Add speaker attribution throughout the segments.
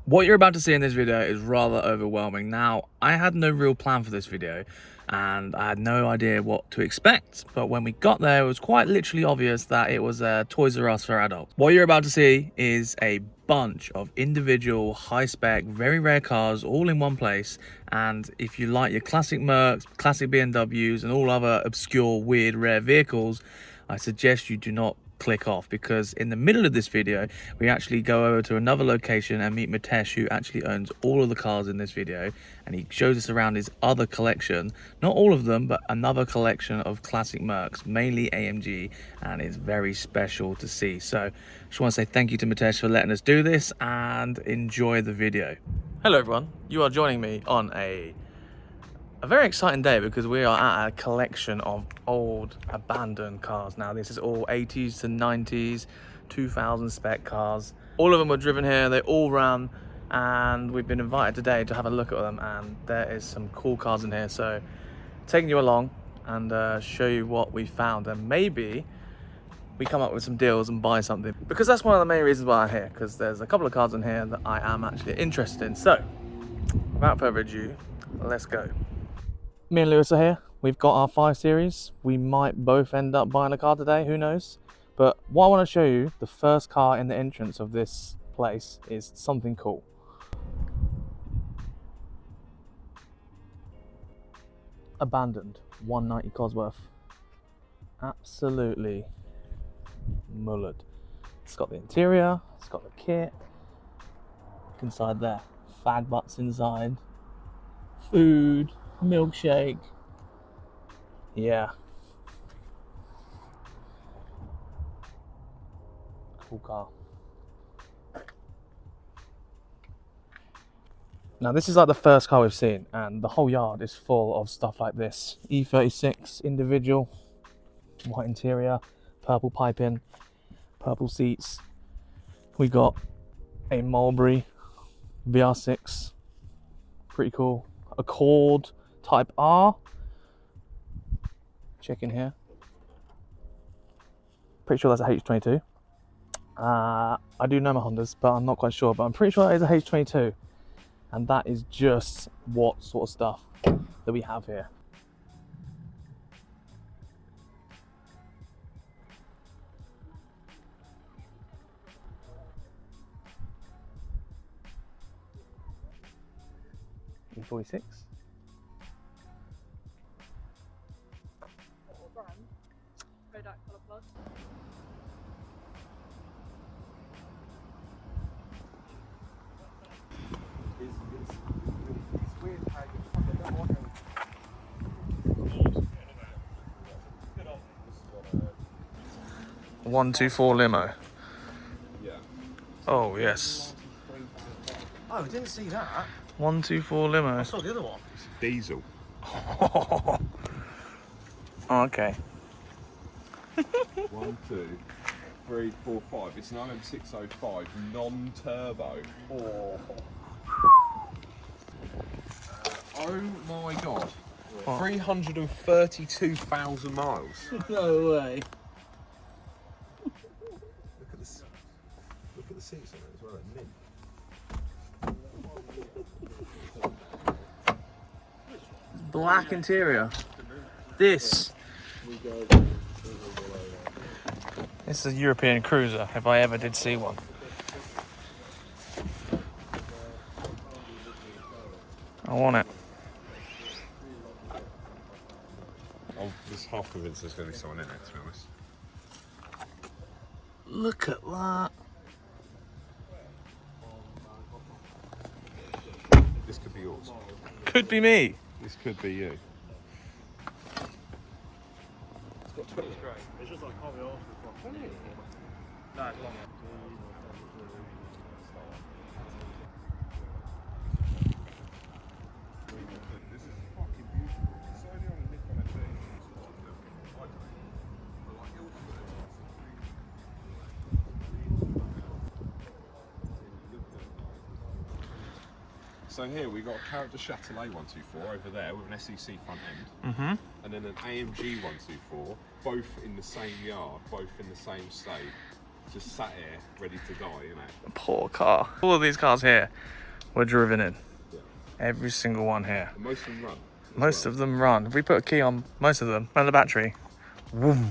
Speaker 1: What you're about to see in this video is rather overwhelming. Now, I had no real plan for this video and I had no idea what to expect. But when we got there, it was quite literally obvious that it was a Toys R Us for adults. What you're about to see is a bunch of individual, high-spec, very rare cars all in one place. And if you like your classic Mercs, classic BMWs and all other obscure, weird, rare vehicles, I suggest you do not click off, because in the middle of this video we actually go over to another location and meet Mitesh, who actually owns all of the cars in this video, and he shows us around his other collection, not all of them, but another collection of classic Mercs, mainly AMG, and it's very special to see. So just want to say thank you to Mitesh for letting us do this, and enjoy the video. Hello everyone, you are joining me on a very exciting day because we are at a collection of old abandoned cars. Now this is all 80s to 90s 2000 spec cars. All of them were driven here, they all ran, and we've been invited today to have a look at them, and there is some cool cars in here, so taking you along and show you what we found, and maybe we come up with some deals and buy something, because that's one of the main reasons why I'm here, because there's a couple of cars in here that I am actually interested in. So without further ado, let's go. Me and Lewis are here. We've got our 5 Series. We might both end up buying a car today, who knows? But what I want to show you, the first car in the entrance of this place, is something cool. Abandoned, 190 Cosworth. Absolutely mullered. It's got the interior, it's got the kit. Look inside there, fag butts inside, food, milkshake. Yeah, cool car. Now this is like the first car we've seen, and the whole yard is full of stuff like this. E36 individual, white interior, purple piping, purple seats. We got a Mulberry VR6, pretty cool. Accord Type R. Check in here. Pretty sure that's a H22. I do know my Hondas, but I'm not quite sure. But I'm pretty sure that is a H22. And that is just what sort of stuff that we have here. E46.
Speaker 2: It's weird how you fucking don't want him.
Speaker 1: 124 limo.
Speaker 2: Yeah.
Speaker 1: Oh yes.
Speaker 2: Oh, I didn't see that.
Speaker 1: 124 limo.
Speaker 2: I saw the other one.
Speaker 3: It's diesel.
Speaker 1: Oh, okay.
Speaker 3: 1, 2, 3, 4, 5. It's an RM605 non-turbo. Oh. Oh my god.
Speaker 1: What?
Speaker 3: 332,000 miles.
Speaker 1: No way.
Speaker 3: Look at this. Look at the seats on it as well. Mint.
Speaker 1: Black interior. This is a European cruiser, if I ever did see one. I want it.
Speaker 3: I'm just half convinced there's going to be someone in it, to be honest.
Speaker 1: Look at that.
Speaker 3: This could be yours.
Speaker 1: Could be me.
Speaker 3: This could be you.
Speaker 2: It's got 20. It's great. It's just like can't be off. No, it's long.
Speaker 3: This is fucking beautiful. It's only on a Nikon FD. So here we got a Character Chatelet 124 over there with an SEC front end, and then an AMG 124, both in the same yard, both in the same state, just sat here ready to die, you know.
Speaker 1: Poor car. All of these cars here were driven in.
Speaker 3: Yeah.
Speaker 1: Every single one here.
Speaker 3: And most of them run.
Speaker 1: Most of them run. If we put a key on most of them and the battery, whoom.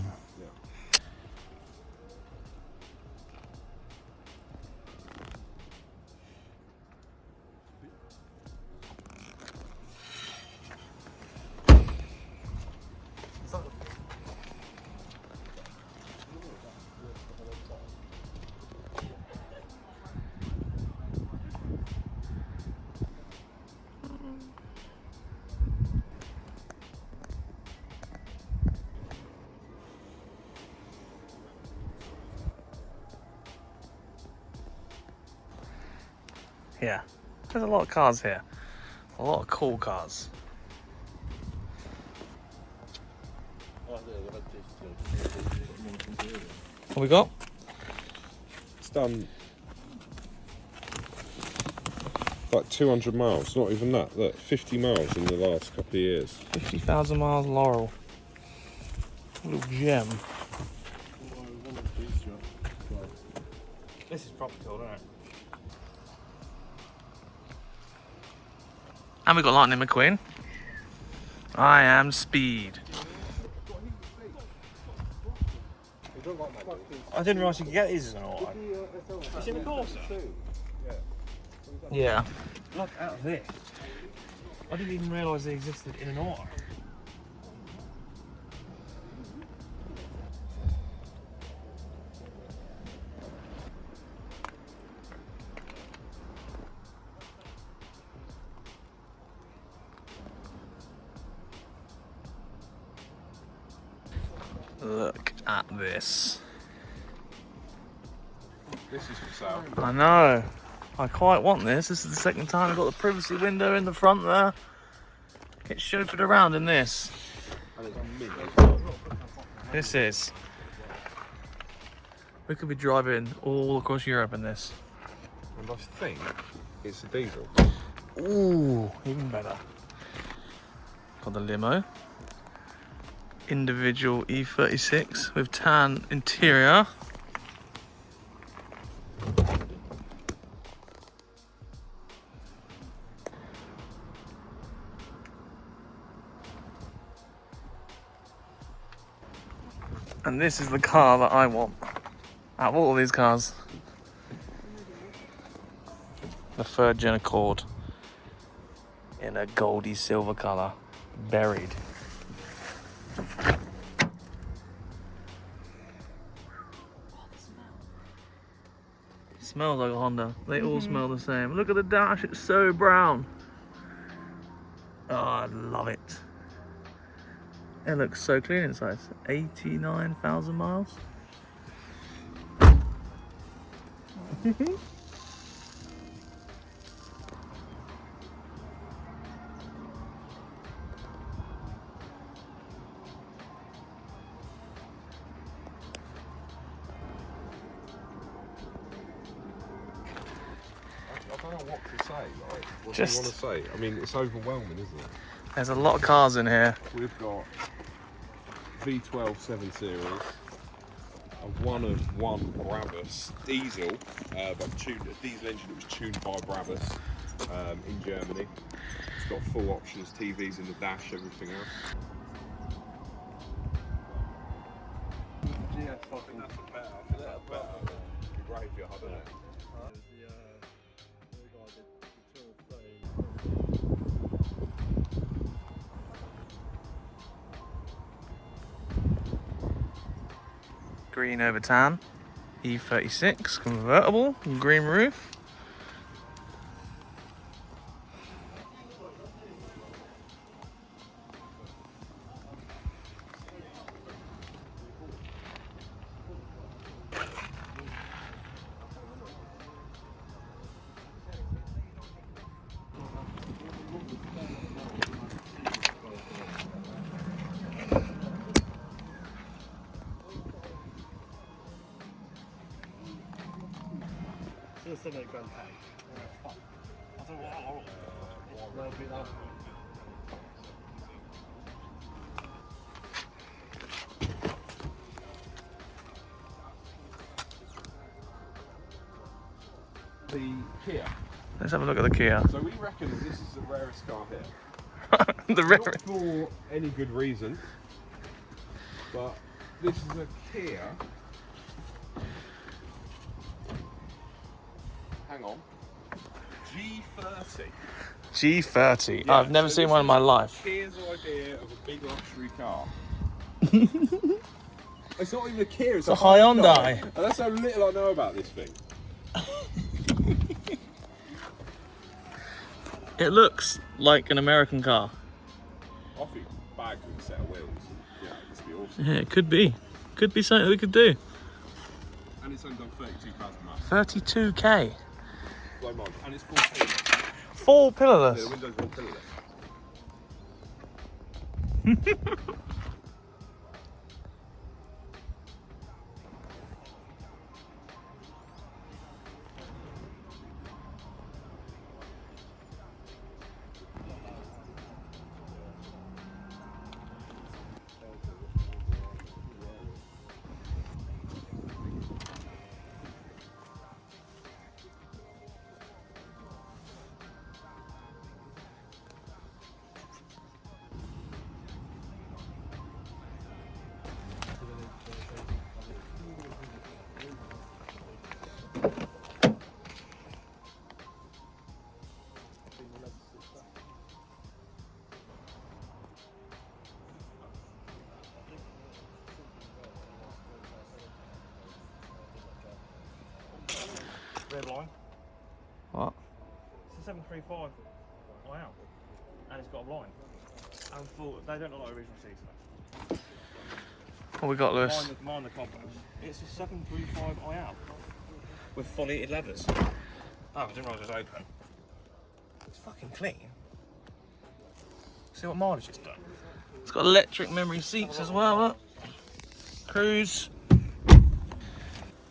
Speaker 1: Yeah, there's a lot of cars here. A lot of cool cars. What we got?
Speaker 3: It's done like 200 miles, not even that. Look, 50 miles in the last couple of years.
Speaker 1: 50,000 miles Laurel. A little gem.
Speaker 2: This is proper cool, isn't it?
Speaker 1: And we got Lightning McQueen. I am Speed.
Speaker 2: I didn't realise you could get these as an auto. You seen the Corsa?
Speaker 1: Yeah.
Speaker 2: Look at this. I didn't even realise they existed in an auto.
Speaker 1: Look at this.
Speaker 3: This is for sale.
Speaker 1: I know. I quite want this. This is the second time I've got the privacy window in the front there. Get chauffeured around in this.
Speaker 3: And it's on mint.
Speaker 1: This is. We could be driving all across Europe in this.
Speaker 3: And I think it's a diesel.
Speaker 1: Ooh, even better. Got the limo. Individual E36 with tan interior. And this is the car that I want out of all of these cars. The third gen Accord in a goldy silver colour, buried. Smells like a Honda. They all smell the same. Look at the dash, it's so brown. Oh, I love it. It looks so clean inside. 89,000 miles.
Speaker 3: I don't know what to say. Like, what
Speaker 1: Just-
Speaker 3: do you want to say? I mean, it's overwhelming, isn't it?
Speaker 1: There's a lot of cars in here.
Speaker 3: We've got V12 7 Series, a 1 of 1 Brabus diesel, but tuned, a diesel engine that was tuned by Brabus in Germany. It's got full options, TVs in the dash, everything else.
Speaker 2: Yeah, fucking that's better. That's better.
Speaker 3: Graveyard, isn't it?
Speaker 1: Green over tan. E36 convertible, green roof.
Speaker 2: Still 78 grand pay. I don't know what I want.
Speaker 3: The Kia,
Speaker 1: Let's have a look at the Kia.
Speaker 3: So we reckon that this is the rarest car here.
Speaker 1: The
Speaker 3: Not
Speaker 1: rarest.
Speaker 3: for any good reason, but this is a Kia. Hang on. G30.
Speaker 1: G30.
Speaker 3: Yeah,
Speaker 1: I've never
Speaker 3: so
Speaker 1: seen
Speaker 3: this
Speaker 1: one in
Speaker 3: is
Speaker 1: my life.
Speaker 3: Kia's idea of a big luxury car. It's not even a Kia, it's a
Speaker 1: Hyundai.
Speaker 3: And that's how little I know about this thing.
Speaker 1: It looks like an American car.
Speaker 3: I think bags with a set of wheels. Yeah, this would be awesome.
Speaker 1: Yeah, it could be. Could be something we could do.
Speaker 3: And it's only done 32,000 miles.
Speaker 1: 32k.
Speaker 3: Blow mind. And it's full pillarless.
Speaker 1: Full
Speaker 3: Yeah,
Speaker 1: pillarless.
Speaker 3: the windows are all pillarless.
Speaker 2: Red line.
Speaker 1: What?
Speaker 2: It's a 735 out, and it's got a line. And full. They don't look like original seats though.
Speaker 1: What we got, Lewis?
Speaker 2: Mine the combos. It's a 735 out with fully heated leathers. Oh, I didn't realise it was open. It's fucking clean. See what mileage it's done.
Speaker 1: It's got electric memory seats as well, look. Cruise.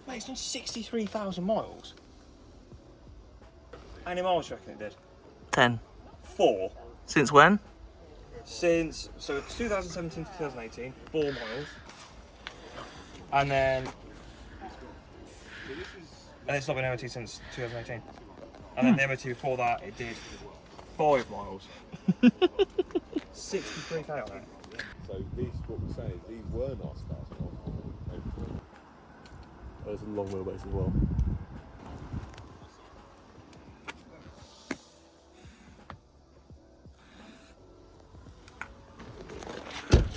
Speaker 2: Mate, it's done 63,000 miles. How many miles do you reckon it did?
Speaker 1: 10.
Speaker 2: 4.
Speaker 1: Since when?
Speaker 2: Since, so it's 2017 to 2018, 4 miles. And then, and it's not been MOT since 2018. And then the MOT before that, it did 5 miles. 63k on it.
Speaker 3: So these, what we're saying, these were nice cars.
Speaker 2: There's a long wheelbase as well.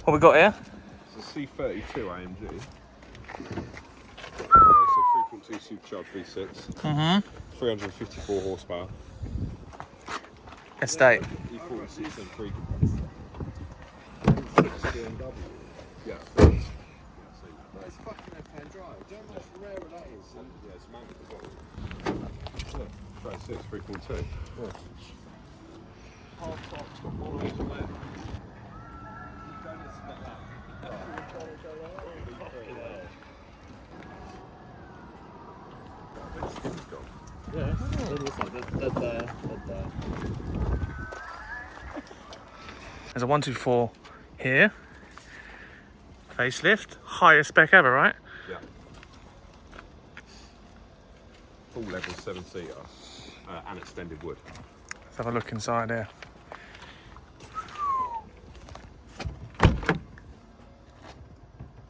Speaker 1: What we got here?
Speaker 3: It's a C32 AMG. So 3.2 supercharged V6.
Speaker 1: Mm-hmm.
Speaker 3: 354 horsepower.
Speaker 1: Estate.
Speaker 3: E46 and 3 compressor. Yeah.
Speaker 4: It's fucking left-hand drive. Do you know how much rarer that is?
Speaker 3: Yeah, it's mounted as well. Yeah. 36, 3.2. Yeah. Hard top, it's got all the way to left. You don't expect that.
Speaker 2: Yeah, it looks like they're there.
Speaker 1: There's a 124 here. Facelift. Highest spec ever, right?
Speaker 3: Yeah. Full level 7-seater and extended wood.
Speaker 1: Let's have a look inside here.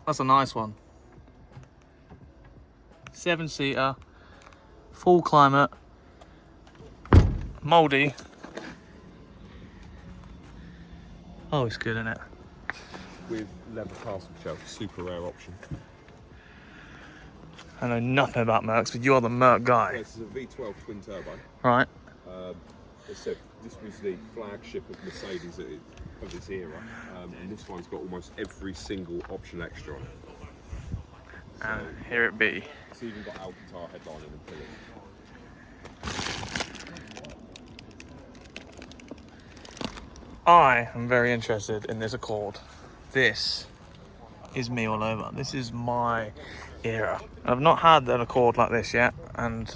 Speaker 1: That's a nice one. 7-seater, full climate, mouldy. Oh, it's good, isn't it?
Speaker 3: With leather castle shelf, super rare option.
Speaker 1: I know nothing about Mercs, but you're the Merc guy,
Speaker 3: This is a V12 twin turbo.
Speaker 1: right?
Speaker 3: As I said, this was the flagship of Mercedes of its era, and this one's got almost every single option extra on it.
Speaker 1: And here it be.
Speaker 3: It's even got Alcantara headlining and pillars.
Speaker 1: I am very interested in this Accord. This is me all over. This is my era. I've not had an Accord like this yet, and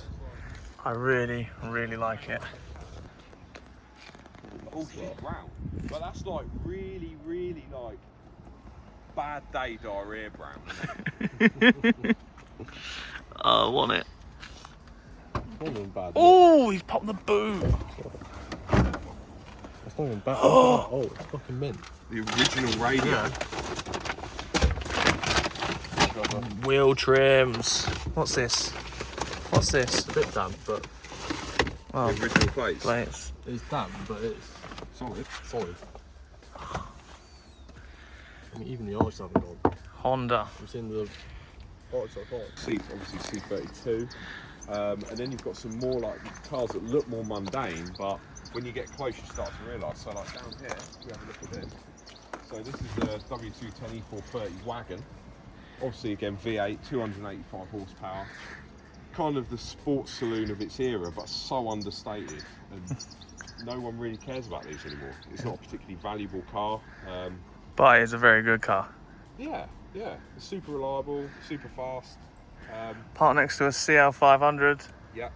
Speaker 1: I really, really like it.
Speaker 3: Oh, she's brown. But that's like really, really like bad day diarrhea brown.
Speaker 1: Oh, I want it.
Speaker 4: not even bad.
Speaker 1: Oh, he's popped the boot.
Speaker 4: It's not even bad. Oh, it's fucking mint.
Speaker 3: The original radio.
Speaker 1: Wheel trims. What's this? What's this?
Speaker 4: It's a bit damp, but
Speaker 1: Oh,
Speaker 3: The original plates.
Speaker 1: plates.
Speaker 4: it's damp, but it's
Speaker 3: Solid.
Speaker 4: solid. I mean, even the arches haven't gone.
Speaker 1: Honda.
Speaker 4: I've seen the arches are gone.
Speaker 3: C, obviously C32. And then you've got some more like cars that look more mundane, but when you get close, you start to realise. So like down here, we have a look at this. So this is the W210 E430 wagon. Obviously, again, V8, 285 horsepower. Kind of the sports saloon of its era, but so understated. And no one really cares about these anymore. It's not a particularly valuable car.
Speaker 1: But it's a very good car.
Speaker 3: Yeah, it's super reliable, super fast.
Speaker 1: Parked next to a CL500.
Speaker 3: Yeah.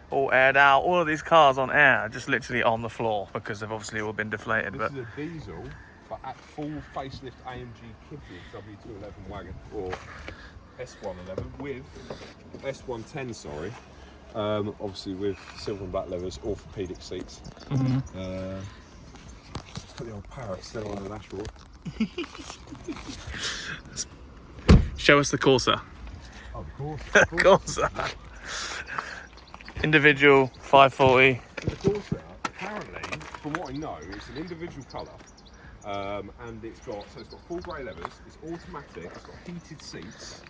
Speaker 1: All aired out. All of these cars on air are just literally on the floor because they've obviously all been deflated.
Speaker 3: This
Speaker 1: But
Speaker 3: is a diesel, but at full facelift AMG kitted W211 wagon, or S111 with S110, sorry. Obviously with silver and black leathers, orthopedic seats. Got the old parrot still on the dashboard.
Speaker 1: show us the Corsa.
Speaker 3: Oh, of course.
Speaker 1: Corsa. Individual 540.
Speaker 3: And the Corsa, apparently, from what I know, it's an individual colour, and it's got full grey leathers. It's automatic. It's got heated seats.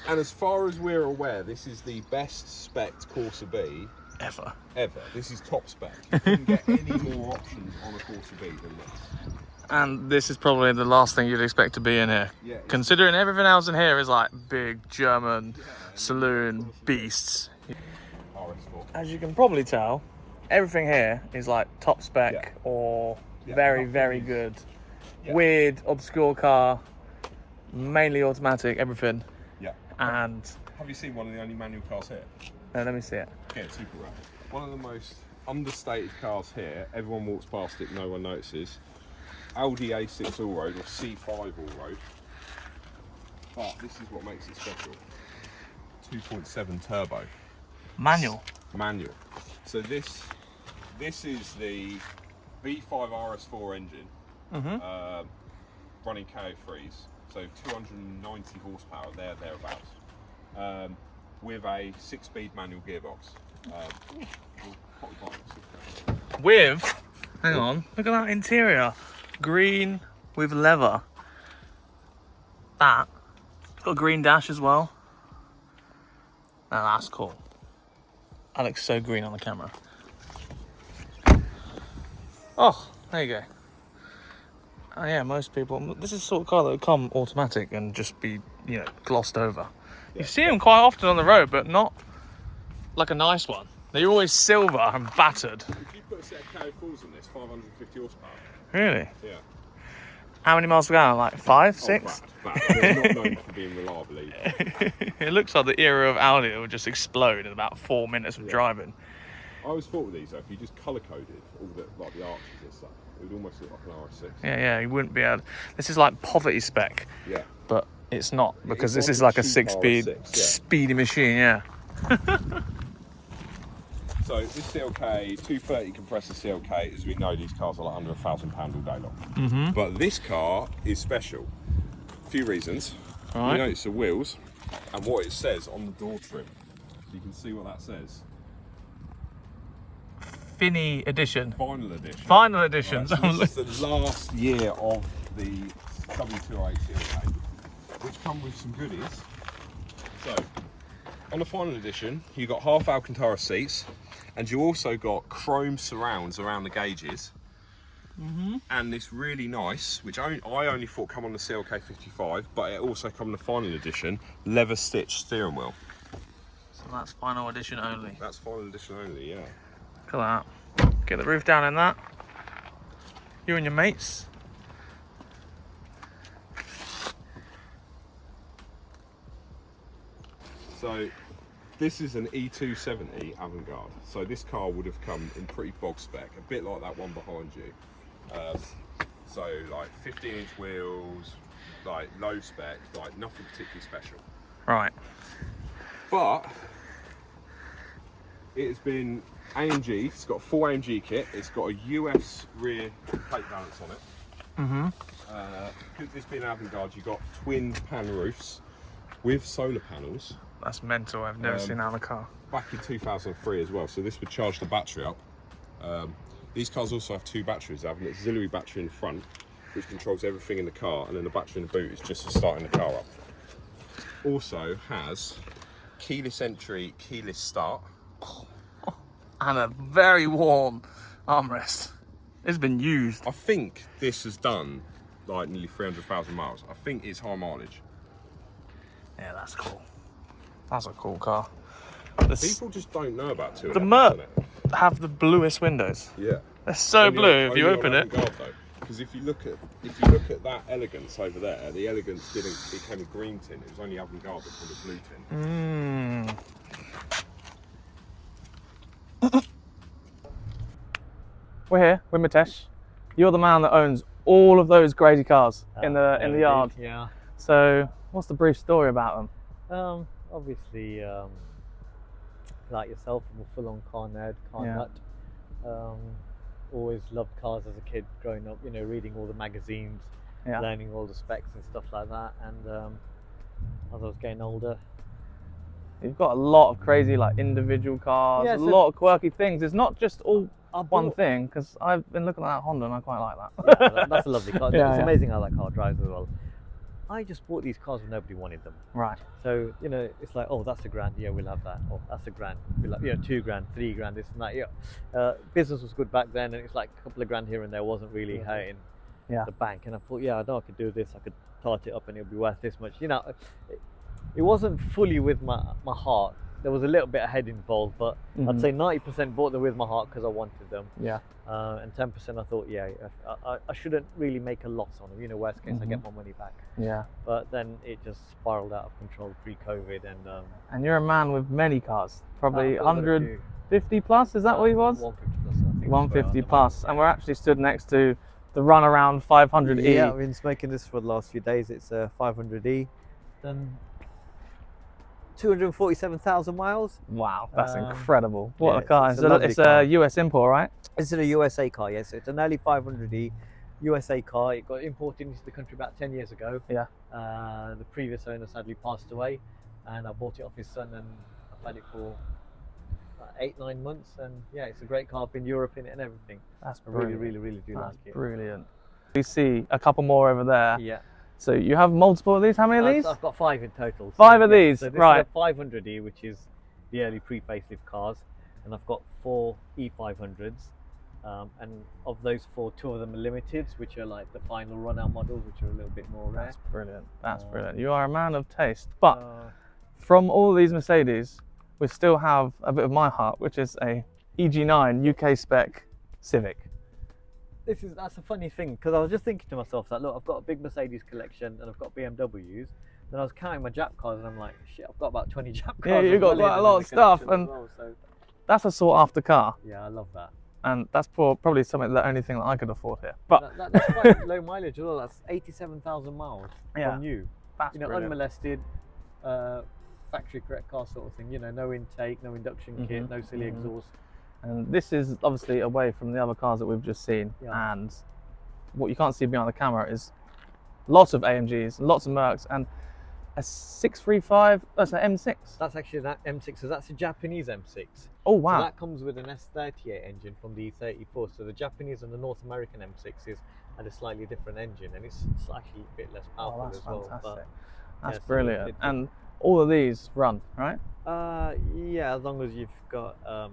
Speaker 3: And as far as we're aware, this is the best spec Corsa B
Speaker 1: Ever.
Speaker 3: ever. This is top spec. You couldn't get any more options on a Corsa B than this.
Speaker 1: And this is probably the last thing you'd expect to be in here.
Speaker 3: Yeah, it's-
Speaker 1: Considering everything else in here is like big German saloon beasts.
Speaker 3: RS4.
Speaker 1: As you can probably tell, everything here is like top spec
Speaker 3: Yeah.
Speaker 1: or
Speaker 3: Yeah,
Speaker 1: very,
Speaker 3: nothing
Speaker 1: very
Speaker 3: is-
Speaker 1: good.
Speaker 3: Yeah.
Speaker 1: Weird, obscure car, mainly automatic, everything.
Speaker 3: Yeah.
Speaker 1: And
Speaker 3: Have you seen one of the only manual cars here?
Speaker 1: let me see it.
Speaker 3: Yeah, it's super rare. One of the most understated cars here. Everyone walks past it, no one notices. Audi A6 all-road or C5 all-road. But this is what makes it special. 2.7 turbo.
Speaker 1: Manual.
Speaker 3: Manual. So this is the V5 RS4 engine, running KO3s, so 290 horsepower thereabouts, with a 6-speed manual gearbox.
Speaker 1: With, hang on, look at that interior. Green with leather. That. It's got a green dash as well. Now that's cool. That looks so green on the camera. Oh, there you go. Oh yeah, most people, this is the sort of car that would come automatic and just be, you know, glossed over. You see them quite often on the road, but not like a nice one. They're always silver and battered.
Speaker 3: If you put a set of KO4s in this, 550 horsepower.
Speaker 1: Really?
Speaker 3: Yeah.
Speaker 1: How many miles per gallon? Like 5, 6?
Speaker 3: Bad. They're not known for being reliable either.
Speaker 1: It looks like the era of Audi that would just explode in about 4 minutes of driving.
Speaker 3: I always thought with these though, if you just colour coded all the like the arches and stuff, it would almost look like an RS6.
Speaker 1: Yeah, you wouldn't be able. This is like poverty spec,
Speaker 3: Yeah.
Speaker 1: but it's not because
Speaker 3: It's
Speaker 1: this is
Speaker 3: like
Speaker 1: like
Speaker 3: a
Speaker 1: a
Speaker 3: cheap
Speaker 1: 6-speed,
Speaker 3: RS6, yeah.
Speaker 1: speedy machine. Yeah.
Speaker 3: So this CLK 230 compressor CLK, as we know, these cars are like under £1,000 all day long. But this car is special. A few reasons.
Speaker 1: Right.
Speaker 3: You notice the wheels and what it says on the door trim. You can see what that says.
Speaker 1: Finny edition.
Speaker 3: Final edition.
Speaker 1: Final edition.
Speaker 3: Right, so this is the last year of the W208 CLK, which come with some goodies. So, on the final edition, you got half Alcantara seats, and you also got chrome surrounds around the gauges, and this really nice, which I only thought come on the CLK 55, but it also come in the final edition, leather stitched steering wheel.
Speaker 1: So that's final edition only.
Speaker 3: That's final edition only, yeah.
Speaker 1: Look at that. Get the roof down in that. You and your mates.
Speaker 3: So this is an E270 Avantgarde. So this car would have come in pretty bog spec, a bit like that one behind you. So like 15-inch wheels, like low spec, like nothing particularly special.
Speaker 1: Right.
Speaker 3: But It has been AMG. It's got a full AMG kit. It's got a US rear plate balance on it. Because it's been avant-garde, you've got twin pan roofs with solar panels.
Speaker 1: That's mental. I've never seen that on a car.
Speaker 3: Back in 2003 as well, so this would charge the battery up. These cars also have 2 batteries. They have an auxiliary battery in the front, which controls everything in the car, and then the battery in the boot is just for starting the car up. Also has keyless entry, keyless start.
Speaker 1: And a very worn armrest. It's been used.
Speaker 3: I think this has done like nearly 300,000 miles. I think it's high mileage.
Speaker 1: Yeah, that's cool. That's a cool car.
Speaker 3: People just don't know about 211s,
Speaker 1: The Merc
Speaker 3: innit?
Speaker 1: have the bluest windows.
Speaker 3: Yeah.
Speaker 1: They're so blue if you open it.
Speaker 3: Because if you look at that Elegance over there, the Elegance became a green tin. It was only avant-garde that called a blue tin.
Speaker 1: We're here with Mitesh. You're the man that owns all of those crazy cars in the yard.
Speaker 5: Yeah.
Speaker 1: So, what's the brief story about them?
Speaker 5: Obviously, like yourself, I'm a full-on car nerd, car nut. Always loved cars as a kid growing up, you know, reading all the magazines, learning all the specs and stuff like that. And as I was getting older,
Speaker 1: You've got a lot of crazy, like, individual cars,
Speaker 5: Yeah,
Speaker 1: a
Speaker 5: so-
Speaker 1: lot of quirky things. It's not just all
Speaker 5: I
Speaker 1: one
Speaker 5: bought-
Speaker 1: thing, because I've been looking at that Honda and I quite like that.
Speaker 5: Yeah, that's a lovely car.
Speaker 1: Yeah,
Speaker 5: It's
Speaker 1: yeah.
Speaker 5: amazing how that car drives as well. I just bought these cars when nobody wanted them.
Speaker 1: Right.
Speaker 5: So, you know, it's like, oh, that's £1,000, yeah, we'll have that. Oh, that's £1,000, we'll have, you know, £2,000, £3,000, this and that. Yeah. Business was good back then, and it's like a couple of grand here and there wasn't really hurting the bank. And I thought, yeah, I know I could do this. I could tart it up and it'll be worth this much. You know, it wasn't fully with my heart. There was a little bit of head involved, but I'd say 90% bought them with my heart because I wanted them.
Speaker 1: Yeah.
Speaker 5: And 10% I thought, yeah, I shouldn't really make a loss on them. You know, worst case, I get my money back.
Speaker 1: Yeah.
Speaker 5: But then it just spiraled out of control pre-COVID,
Speaker 1: And you're a man with many cars, probably
Speaker 5: I've got a few.
Speaker 1: 150 plus, is that what he was?
Speaker 5: 150 plus, I think.
Speaker 1: 150 plus, and we're actually stood next to the runaround 500E.
Speaker 5: Yeah, I've been smoking this for the last few days. It's a 500E, done 247,000 miles.
Speaker 1: Wow, that's
Speaker 5: Um,
Speaker 1: incredible. What
Speaker 5: yeah,
Speaker 1: a car.
Speaker 5: it's
Speaker 1: It's,
Speaker 5: a lovely
Speaker 1: it's a
Speaker 5: car.
Speaker 1: US import, right?
Speaker 5: This is a USA car, yes. It's an early 500E USA car. It got imported into the country about 10 years ago.
Speaker 1: Yeah.
Speaker 5: The previous owner sadly passed away, and I bought it off his son, and I've had it for 8-9 months. And yeah, it's a great car. I've been Europe in it and everything.
Speaker 1: That's
Speaker 5: I really,
Speaker 1: brilliant.
Speaker 5: really, really do
Speaker 1: That's
Speaker 5: like it.
Speaker 1: brilliant. We see a couple more over there.
Speaker 5: Yeah.
Speaker 1: So you have multiple of these? How many of these?
Speaker 5: I've got 5 in total.
Speaker 1: 5 of these,
Speaker 5: So this
Speaker 1: right.
Speaker 5: is a 500E, which is the early pre-facelift cars, and I've got 4 E500s. And of those 4, 2 of them are limiteds, which are like the final run-out models, which are a little bit more rare.
Speaker 1: That's brilliant. That's brilliant. You are a man of taste. But
Speaker 5: Uh,
Speaker 1: from all these Mercedes, we still have a bit of my heart, which is a EG9 UK spec Civic.
Speaker 5: that's a funny thing, because I was just thinking to myself that, look, I've got a big Mercedes collection and I've got BMWs. Then I was counting my Jap cars and I'm like, shit, I've got about 20 Jap cars.
Speaker 1: Yeah, you've
Speaker 5: as
Speaker 1: got
Speaker 5: well
Speaker 1: quite a
Speaker 5: in
Speaker 1: lot
Speaker 5: the
Speaker 1: of stuff,
Speaker 5: collection
Speaker 1: and
Speaker 5: as well, so
Speaker 1: that's a sought after car.
Speaker 5: yeah, I love that.
Speaker 1: And that's probably the only thing that I could afford here. But
Speaker 5: That's quite low mileage as well. That's 87,000 miles
Speaker 1: Yeah.
Speaker 5: from new.
Speaker 1: that's
Speaker 5: You know,
Speaker 1: brilliant.
Speaker 5: unmolested, factory correct car sort of thing. You know, no intake, no induction kit, no silly exhaust.
Speaker 1: And this is obviously away from the other cars that we've just seen.
Speaker 5: Yeah.
Speaker 1: And what you can't see behind the camera is lots of AMGs, lots of Mercs, and a 635, that's an M6.
Speaker 5: That's actually that M6, so that's a Japanese M6.
Speaker 1: Oh, wow.
Speaker 5: So that comes with an S38 engine from the E34. So the Japanese and the North American M6s had a slightly different engine, and it's actually a bit less powerful
Speaker 1: Oh, that's
Speaker 5: as well.
Speaker 1: fantastic.
Speaker 5: But
Speaker 1: That's
Speaker 5: yeah, so
Speaker 1: brilliant.
Speaker 5: it-
Speaker 1: And all of these run, right?
Speaker 5: yeah, as long as you've got a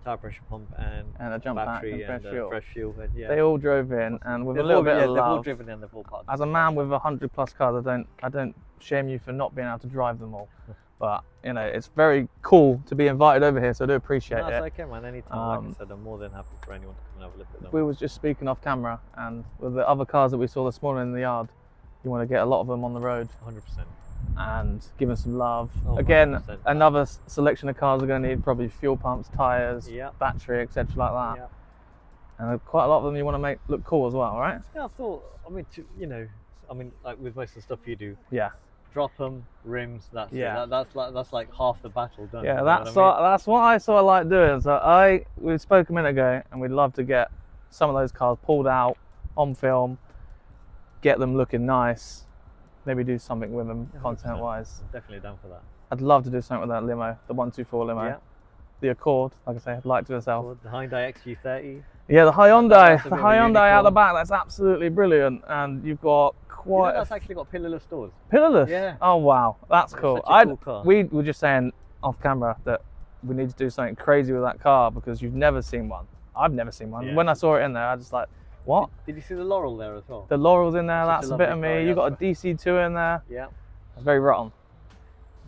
Speaker 5: tire pressure pump and
Speaker 1: And a jump pack
Speaker 5: battery
Speaker 1: and fresh fuel.
Speaker 5: fresh fuel. And, yeah.
Speaker 1: They all drove in, and with a
Speaker 5: They've
Speaker 1: little
Speaker 5: all-
Speaker 1: bit
Speaker 5: yeah,
Speaker 1: of
Speaker 5: they've all
Speaker 1: love.
Speaker 5: driven in, they've all parked.
Speaker 1: As a man with 100 plus cars, I don't shame you for not being able to drive them all. But you know, it's very cool to be invited over here, so I do appreciate
Speaker 5: No,
Speaker 1: it.
Speaker 5: it's okay, man. Anytime, like I said, I'm more than happy for anyone to come and have a look at them.
Speaker 1: We was just speaking off camera, and with the other cars that we saw this morning in the yard, you want to get a lot of them on the road
Speaker 5: 100%.
Speaker 1: and give them some love.
Speaker 5: Oh,
Speaker 1: Again,
Speaker 5: 100%.
Speaker 1: another selection of cars are going to need probably fuel pumps, tires,
Speaker 5: Yeah.
Speaker 1: battery, etc. like that.
Speaker 5: Yeah.
Speaker 1: And quite a lot of them you want to make look cool as well, right?
Speaker 5: Yeah, I thought, I mean, like with most of the stuff you do,
Speaker 1: Yeah.
Speaker 5: drop them, rims. That's
Speaker 1: Yeah.
Speaker 5: it. That's like half the battle done.
Speaker 1: Yeah,
Speaker 5: you know
Speaker 1: that's
Speaker 5: what I mean?
Speaker 1: that's what I sort of like doing. So we spoke a minute ago, and we'd love to get some of those cars pulled out on film, get them looking nice, maybe do something with them
Speaker 5: 100%.
Speaker 1: content wise.
Speaker 5: I'm definitely down for that.
Speaker 1: I'd love to do something with that limo, the 124 limo.
Speaker 5: Yeah.
Speaker 1: The Accord, like I say, I'd like to myself.
Speaker 5: Or the Hyundai XG30.
Speaker 1: Yeah, the Hyundai,
Speaker 5: That's a
Speaker 1: the
Speaker 5: bit of a
Speaker 1: Hyundai out the
Speaker 5: unicorn.
Speaker 1: back, that's absolutely brilliant. And you've got
Speaker 5: You know
Speaker 1: quite
Speaker 5: that's actually got pillarless doors.
Speaker 1: pillarless.
Speaker 5: Yeah.
Speaker 1: Oh wow, that's
Speaker 5: It's
Speaker 1: cool.
Speaker 5: such a cool car.
Speaker 1: We were just saying off camera that we need to do something crazy with that car because you've never seen one. I've never seen one.
Speaker 5: Yeah.
Speaker 1: When I saw it in there, I just like, what?
Speaker 5: Did you see the Laurel there as well?
Speaker 1: The Laurel's in there,
Speaker 5: Such
Speaker 1: that's
Speaker 5: a
Speaker 1: a bit of
Speaker 5: lovely
Speaker 1: me.
Speaker 5: car,
Speaker 1: You
Speaker 5: yeah,
Speaker 1: got a
Speaker 5: that's
Speaker 1: DC2 in there.
Speaker 5: Yeah.
Speaker 1: It's very rotten.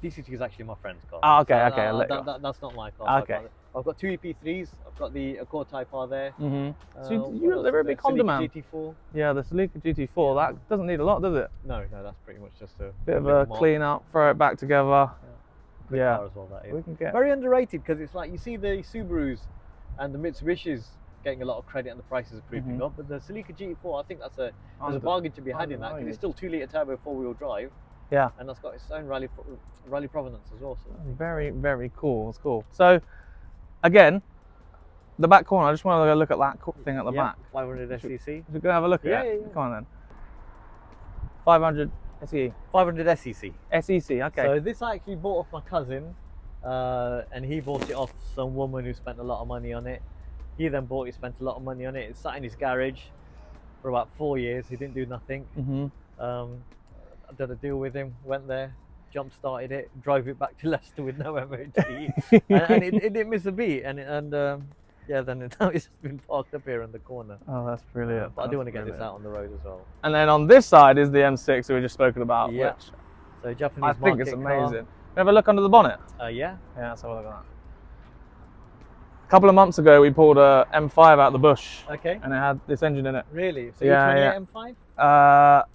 Speaker 5: DC2 is actually my friend's car.
Speaker 1: Oh, okay,
Speaker 5: So,
Speaker 1: okay, I'll let you
Speaker 5: that's not my car.
Speaker 1: Okay.
Speaker 5: I've got two EP3s. I've got the Accord Type R there.
Speaker 1: Mm-hmm. So
Speaker 5: what
Speaker 1: you're
Speaker 5: else
Speaker 1: a very
Speaker 5: is there?
Speaker 1: big Honda
Speaker 5: Celica
Speaker 1: man.
Speaker 5: GT4.
Speaker 1: Yeah, the Celica GT4, that doesn't need a lot, does it?
Speaker 5: No, that's pretty much just a
Speaker 1: Bit of
Speaker 5: little
Speaker 1: a
Speaker 5: mark.
Speaker 1: clean up, throw it back together.
Speaker 5: Quick
Speaker 1: Yeah.
Speaker 5: car as well, that is.
Speaker 1: We can get.
Speaker 5: Very underrated because it's like you see the Subarus and the Mitsubishis getting a lot of credit and the prices are creeping
Speaker 1: Mhm.
Speaker 5: up, but the Celica GT4, I think there's a
Speaker 1: Under-
Speaker 5: bargain to be had in that because
Speaker 1: undervalued.
Speaker 5: it's still 2-litre turbo 4-wheel drive.
Speaker 1: Yeah.
Speaker 5: And that's got its own rally provenance as well. So.
Speaker 1: Very, very cool. It's cool. So, again, the back corner. I just want to look at that thing at the
Speaker 5: Yeah,
Speaker 1: back.
Speaker 5: 500 SEC.
Speaker 1: Should we go have a look at
Speaker 5: Yeah,
Speaker 1: it?
Speaker 5: yeah, yeah.
Speaker 1: Come on then. 500 SE.
Speaker 5: 500 SEC.
Speaker 1: SEC. Okay.
Speaker 5: So this I actually bought off my cousin, and he bought it off some woman who spent a lot of money on it. He then bought it, spent a lot of money on it. It sat in his garage for about 4 years. He didn't do nothing.
Speaker 1: Mhm.
Speaker 5: I did a deal with him, went there, jump started it, drove it back to Leicester with no MOT, and it didn't miss a beat. And yeah, then now it's just been parked up here in the corner.
Speaker 1: Oh, that's brilliant.
Speaker 5: But I do want to get
Speaker 1: That's
Speaker 5: this out on the road as well.
Speaker 1: And then on this side is the M6 that we just spoken about,
Speaker 5: Yeah.
Speaker 1: which
Speaker 5: So Japanese
Speaker 1: I think it's
Speaker 5: market car.
Speaker 1: amazing. Have a look under the bonnet.
Speaker 5: Yeah.
Speaker 1: Yeah, let's have a look at that. A couple of months ago, we pulled a M5 out the bush,
Speaker 5: Okay.
Speaker 1: and it had this engine in it.
Speaker 5: Really? So
Speaker 1: Yeah,
Speaker 5: E28
Speaker 1: yeah.
Speaker 5: M5?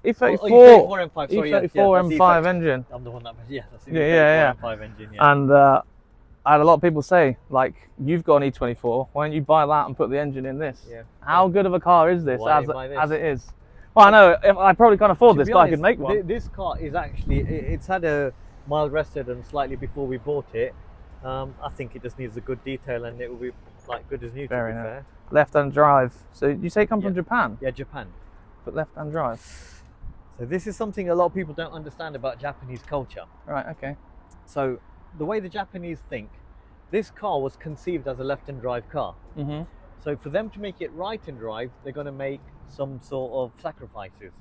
Speaker 1: E34,
Speaker 5: Oh, E34 M5. Sorry, yes,
Speaker 1: E34
Speaker 5: that's
Speaker 1: M5 engine.
Speaker 5: I'm the one that. Yeah. That's the
Speaker 1: Yeah, yeah,
Speaker 5: E34 M5 engine. Yeah.
Speaker 1: And I had a lot of people say, like, you've got an E24, why don't you buy that and put the engine in this?
Speaker 5: Yeah.
Speaker 1: How good of a car is this,
Speaker 5: Why
Speaker 1: as,
Speaker 5: don't you buy this?
Speaker 1: as it is? Well, I know, if I probably can't afford
Speaker 5: To
Speaker 1: this,
Speaker 5: be
Speaker 1: but I
Speaker 5: honest,
Speaker 1: could make one.
Speaker 5: This car is actually, it's had a mild resident slightly before we bought it. I think it just needs a good detail and it will be like good as new,
Speaker 1: Very
Speaker 5: to be
Speaker 1: nice.
Speaker 5: fair.
Speaker 1: Left-hand drive. So you say it come from
Speaker 5: Yeah.
Speaker 1: Japan,
Speaker 5: Yeah, Japan.
Speaker 1: but left-hand drive.
Speaker 5: So this is something a lot of people don't understand about Japanese culture.
Speaker 1: Right, okay.
Speaker 5: So the way the Japanese think, this car was conceived as a left-hand drive car.
Speaker 1: Mm-hmm.
Speaker 5: So for them to make it right-hand drive, they're going to make some sort of sacrifices.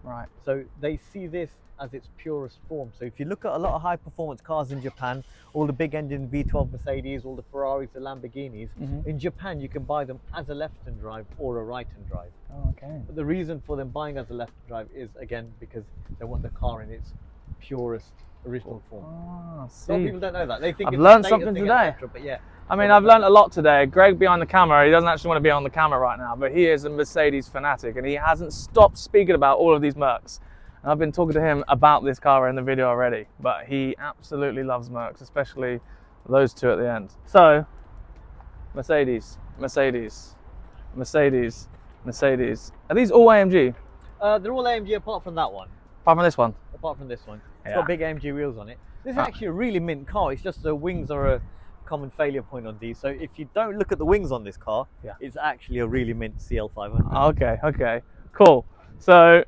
Speaker 1: Right.
Speaker 5: So they see this as its purest form. So if you look at a lot of high performance cars in Japan, all the big engine V12 Mercedes, all the Ferraris, the Lamborghinis,
Speaker 1: Mhm.
Speaker 5: in Japan you can buy them as a left-hand drive or a right-hand drive.
Speaker 1: Oh, okay.
Speaker 5: But the reason for them buying as a left-hand drive is again because they want the car in its purest original form.
Speaker 1: Ah,
Speaker 5: A lot of
Speaker 1: see.
Speaker 5: people don't know that. They think
Speaker 1: I've
Speaker 5: it's a
Speaker 1: learned
Speaker 5: status
Speaker 1: something
Speaker 5: thing,
Speaker 1: today.
Speaker 5: etc., but yeah.
Speaker 1: I mean, I've learned a lot today. Greg behind the camera, he doesn't actually want to be on the camera right now, but he is a Mercedes fanatic and he hasn't stopped speaking about all of these Mercs. And I've been talking to him about this car in the video already, but he absolutely loves Mercs, especially those two at the end. So, Mercedes, Mercedes, Mercedes, Mercedes. Are these all AMG?
Speaker 5: They're all AMG apart from that one.
Speaker 1: Apart from this one?
Speaker 5: Apart from this one. It's
Speaker 1: Yeah.
Speaker 5: got big AMG wheels on it. This is actually a really mint car. It's just the wings are a common failure point on these. So if you don't look at the wings on this car,
Speaker 1: Yeah.
Speaker 5: it's actually a really mint CL500.
Speaker 1: Okay, okay, cool. So,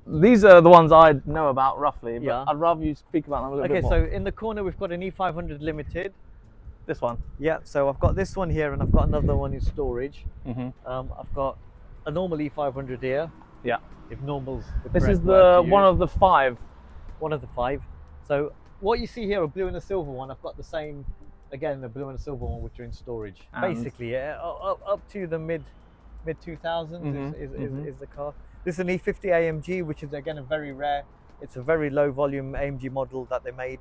Speaker 1: these are the ones I know about roughly, but
Speaker 5: Yeah.
Speaker 1: I'd rather you speak about them a little
Speaker 5: Okay,
Speaker 1: bit more.
Speaker 5: so in the corner we've got an E500 Limited.
Speaker 1: This one.
Speaker 5: Yeah, so I've got this one here and I've got another one in storage.
Speaker 1: Mm-hmm.
Speaker 5: I've got a normal E500 here.
Speaker 1: Yeah.
Speaker 5: If normal's the
Speaker 1: This
Speaker 5: correct
Speaker 1: is
Speaker 5: word
Speaker 1: the
Speaker 5: to
Speaker 1: one
Speaker 5: use.
Speaker 1: of the 5.
Speaker 5: One of the 5. So what you see here, a blue and a silver one, I've got the same, again, the blue and a silver one, which are in storage.
Speaker 1: And-
Speaker 5: Basically, up to the mid 2000s
Speaker 1: Mhm,
Speaker 5: is the car. This is an E50 AMG, which is again a very rare. It's a very low volume AMG model that they made.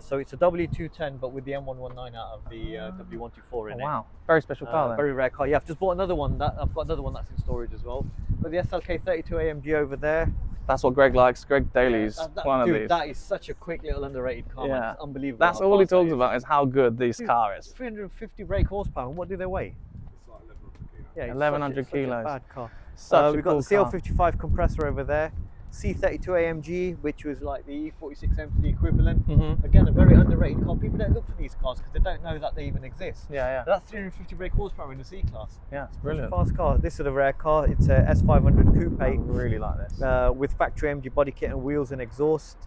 Speaker 5: So it's a W210, but with the M119 out of the W124 in
Speaker 1: Oh, wow, very special
Speaker 5: it.
Speaker 1: car then.
Speaker 5: Very rare car. Yeah, I've just bought another one. I've got another one that's in storage as well. But the SLK 32 AMG over there.
Speaker 1: That's what Greg likes. Greg Daly's one
Speaker 5: Dude,
Speaker 1: of these.
Speaker 5: that is such a quick little underrated car. Man.
Speaker 1: Yeah.
Speaker 5: It's unbelievable.
Speaker 1: That's
Speaker 5: how
Speaker 1: all he
Speaker 5: fast that
Speaker 1: talks
Speaker 5: is.
Speaker 1: about is how good this
Speaker 5: Dude,
Speaker 1: car is.
Speaker 5: 350 brake horsepower. And what do they weigh?
Speaker 3: It's like 1100 kilos.
Speaker 5: Yeah, it's
Speaker 1: 1100
Speaker 5: such a
Speaker 1: kilos.
Speaker 5: bad car.
Speaker 1: Such a
Speaker 5: We've got
Speaker 1: cool
Speaker 5: the
Speaker 1: car.
Speaker 5: CL55 compressor over there. C32 AMG, which was like the E46 MT equivalent.
Speaker 1: Mhm.
Speaker 5: Again, a very underrated car. People don't look for these cars because they don't know that they even exist.
Speaker 1: Yeah.
Speaker 5: But that's 350 brake horsepower in the C-Class.
Speaker 1: Yeah, it's
Speaker 5: It's a
Speaker 1: brilliant.
Speaker 5: fast car. This is a rare car. It's a S500 Coupe.
Speaker 1: I really like this.
Speaker 5: With factory MG body kit and wheels and exhaust.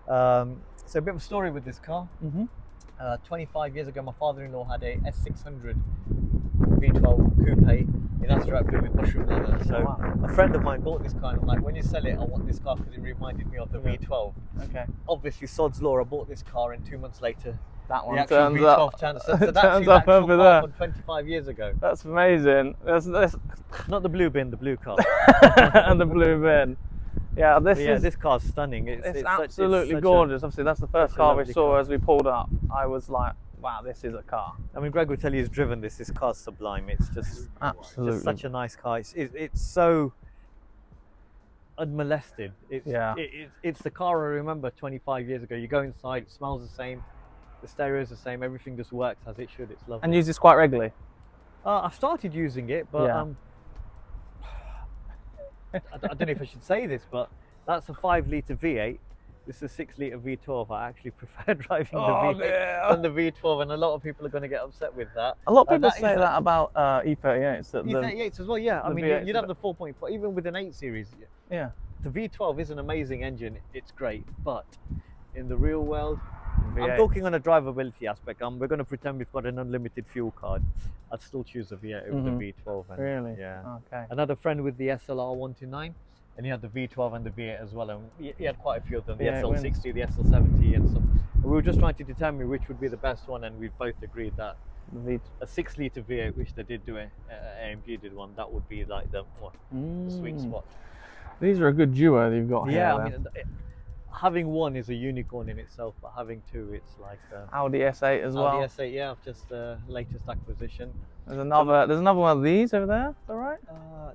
Speaker 5: So a bit of a story with this car. 25 years ago, my father-in-law had a S600 V12 Coupe in Azure blue with mushroom leather. So a friend of mine bought this car, and I'm like, when you sell it, I want this car because it reminded me of the V12.
Speaker 1: Okay.
Speaker 5: Obviously, sod's law, I bought this car, and 2 months later,
Speaker 1: That one
Speaker 5: the actual
Speaker 1: turns
Speaker 5: V12
Speaker 1: up.
Speaker 5: turns up. So that's
Speaker 1: Turns
Speaker 5: the
Speaker 1: up
Speaker 5: actual
Speaker 1: over
Speaker 5: car
Speaker 1: there.
Speaker 5: from 25 years ago.
Speaker 1: That's amazing. That's
Speaker 5: Not the blue bin, the blue car.
Speaker 1: and the blue bin. Yeah,
Speaker 5: But yeah, this car's stunning.
Speaker 1: it's
Speaker 5: such-
Speaker 1: absolutely
Speaker 5: such a-
Speaker 1: gorgeous. Obviously, that's the first
Speaker 5: such a
Speaker 1: car we
Speaker 5: lovely
Speaker 1: saw
Speaker 5: car.
Speaker 1: as we pulled up. I was like, wow, this is a car.
Speaker 5: I mean, Greg will tell you he's driven this. This car's sublime. It's just
Speaker 1: Absolutely.
Speaker 5: such a nice car. It's so unmolested. It's the car I remember 25 years ago. You go inside, it smells the same, the stereo's the same, everything just works as it should. It's lovely.
Speaker 1: And use this quite regularly.
Speaker 5: I've started using it, but
Speaker 1: Yeah.
Speaker 5: I don't know if I should say this, but that's a 5-litre V8. This is a 6-litre V12. I actually prefer driving the V8
Speaker 1: dear.
Speaker 5: than the V12, and a lot of people are going to get upset with that.
Speaker 1: A lot of people
Speaker 5: that is
Speaker 1: say
Speaker 5: a-
Speaker 1: that about E38s. That the,
Speaker 5: E38s as well, yeah. I
Speaker 1: the
Speaker 5: mean,
Speaker 1: V8s
Speaker 5: you'd
Speaker 1: are
Speaker 5: have the 4.4, even with an 8 series.
Speaker 1: yeah.
Speaker 5: The V12 is an amazing engine. It's great, but in the real world,
Speaker 1: V8.
Speaker 5: I'm talking on a drivability aspect. We're going to pretend we've got an unlimited fuel card. I'd still choose the V8 over the V12. And,
Speaker 1: Really?
Speaker 5: Yeah.
Speaker 1: Okay.
Speaker 5: Another friend with the SLR 129, and he had the V12 and the V8 as well. And he had quite a few of them, the
Speaker 1: Yeah, it
Speaker 5: SL60, the SL70, and so. And we were just trying to determine which would be the best one, and we both agreed that
Speaker 1: The
Speaker 5: a 6-litre V8, which they did do, AMG did one, that would be like the sweet spot.
Speaker 1: These are a good duo that you've got here.
Speaker 5: Yeah, I
Speaker 1: then.
Speaker 5: mean, having one is a unicorn in itself, but having two, it's like
Speaker 1: Audi S8 as well.
Speaker 5: Audi S8, yeah, just latest acquisition.
Speaker 1: There's another one of these over there. Is that right?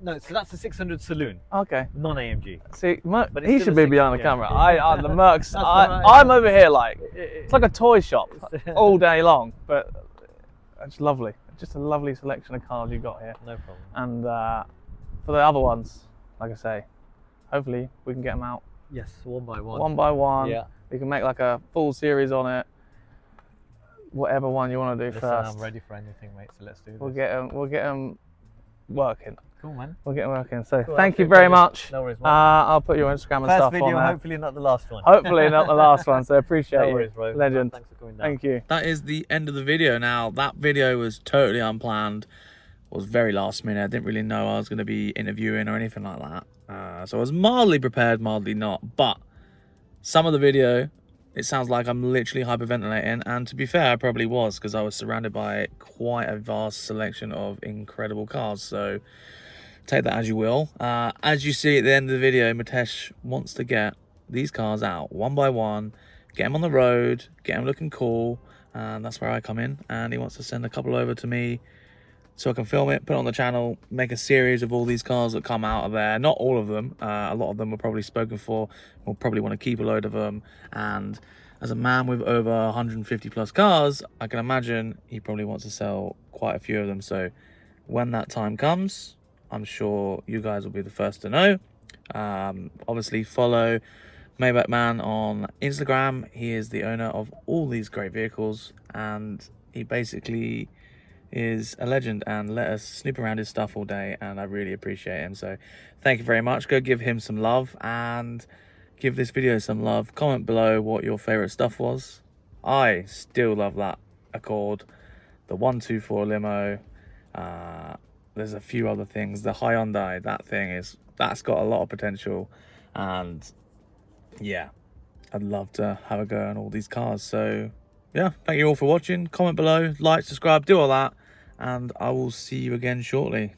Speaker 5: No, so that's a 600 Saloon,
Speaker 1: Okay.
Speaker 5: non-AMG.
Speaker 1: See,
Speaker 5: But it's
Speaker 1: he
Speaker 5: still
Speaker 1: should
Speaker 5: a
Speaker 1: be behind the
Speaker 5: 60,
Speaker 1: camera.
Speaker 5: yeah.
Speaker 1: The Mercs.
Speaker 5: That's what
Speaker 1: I'm over here like
Speaker 5: It's
Speaker 1: it's like a toy shop all day long, but it's lovely. Just a lovely selection of cars you've got here.
Speaker 5: no problem.
Speaker 1: And for the other ones, like I say, hopefully we can get them out
Speaker 5: Yes, one by one.
Speaker 1: one by one.
Speaker 5: Yeah.
Speaker 1: We can make like a full series on it. Whatever one you want to do
Speaker 5: Listen,
Speaker 1: first.
Speaker 5: I'm ready for anything, mate. So let's do this.
Speaker 1: We'll get them working.
Speaker 5: Cool, man.
Speaker 1: We'll get them working. So
Speaker 5: Cool,
Speaker 1: thank you
Speaker 5: okay,
Speaker 1: very
Speaker 5: brilliant.
Speaker 1: much.
Speaker 5: No worries, man.
Speaker 1: I'll put your Instagram and
Speaker 5: First
Speaker 1: stuff
Speaker 5: video,
Speaker 1: on there.
Speaker 5: hopefully not the last one.
Speaker 1: Hopefully not the last one. So appreciate
Speaker 5: No
Speaker 1: you.
Speaker 5: worries, bro.
Speaker 1: Legend.
Speaker 5: Thanks for coming down.
Speaker 1: Thank you. That is the end of the video. Now, that video was totally unplanned. Was very last minute. I didn't really know I was going to be interviewing or anything like that. So I was mildly prepared, mildly not. But some of the video, it sounds like I'm literally hyperventilating. And to be fair, I probably was, because I was surrounded by quite a vast selection of incredible cars. So take that as you will. As you see at the end of the video, Mitesh wants to get these cars out one by one, get them on the road, get them looking cool. And that's where I come in. And he wants to send a couple over to me so I can film it, put it on the channel, make a series of all these cars that come out of there. Not all of them. A lot of them were probably spoken for. We'll probably want to keep a load of them. And as a man with over 150 plus cars, I can imagine he probably wants to sell quite a few of them. So when that time comes, I'm sure you guys will be the first to know. Obviously follow Maybachman on Instagram. He is the owner of all these great vehicles, and he basically is a legend and let us snoop around his stuff all day, and I really appreciate him. So thank you very much. Go give him some love and give this video some love. Comment below what your favorite stuff was. I still love that Accord, the 124 limo. There's a few other things. The Hyundai, that's got a lot of potential, and yeah, I'd love to have a go on all these cars. So yeah, thank you all for watching. Comment below, like, subscribe, do all that, and I will see you again shortly.